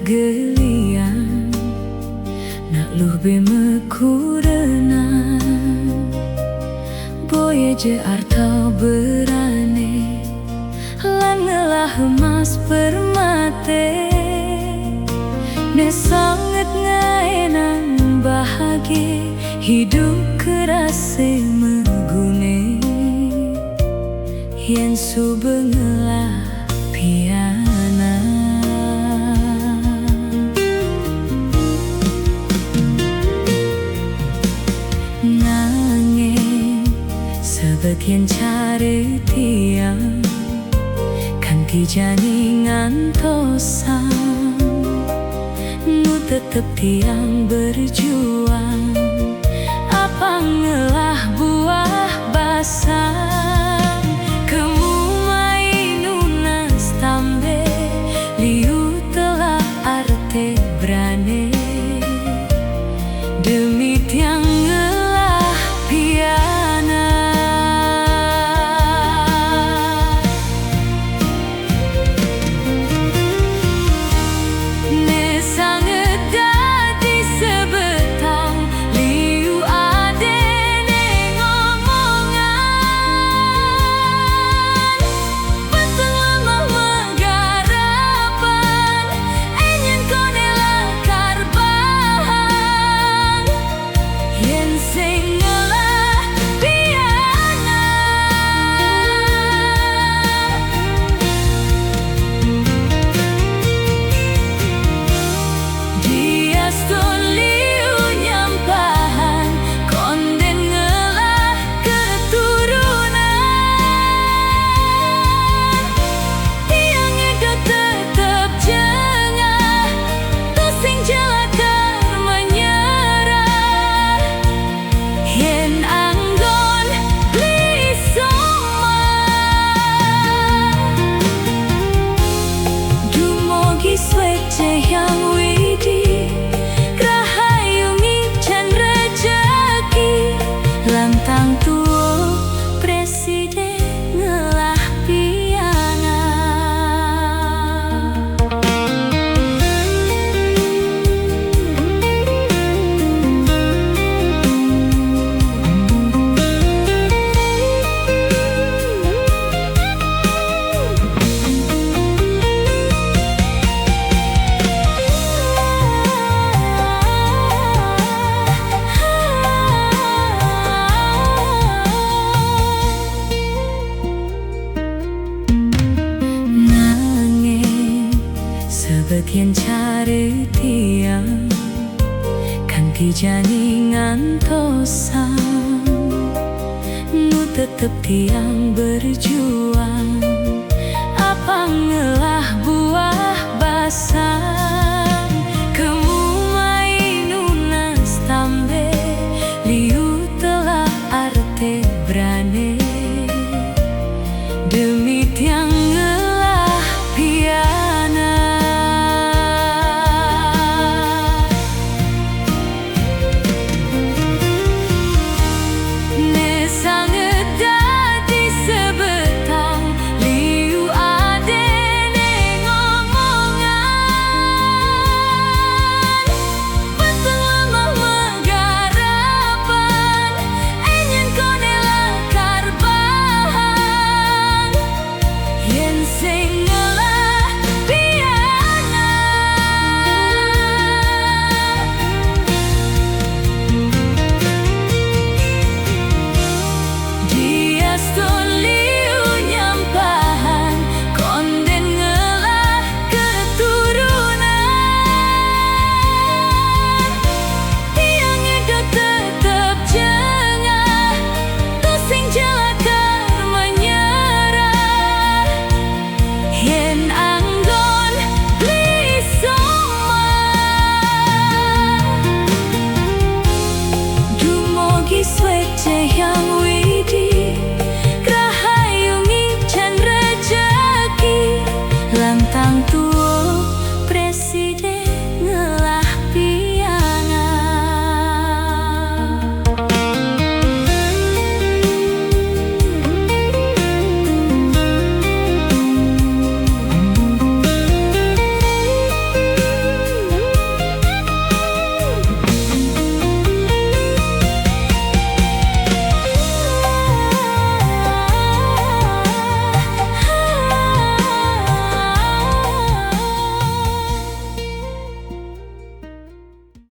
gelian nak luh be mekurenang boye je artau berane lan ngelah emas permate ne sangat ngaenan bahagia hidup kerase megune yen su bengelah piana nanging sebetien cari tiang kanti jani ngantosan nu tetep tiang berjuang apa ngelah buah basah kemu mainunas tambe liu telah arte berane demi tiang ngelah piana ne sangat dadi sebetang liu ade ne ngomongan betul lemah menggarapan enyen konelah karbahan yen sing ngelah piana dia liu nyampahan konden ngelah keturunan tiang edo tetep jengah tu sing jelakar menyerah yen anggon lisoma dumogi swece yang widi krahayungi can rejeki lantang tuo presiden ngelah piana nanging sebetien cari tiang kanti jani ngantosan nu tetep tiang berjuang apa ngelah buah basah kemu mainunas tambe liu telah arte berane demi tiang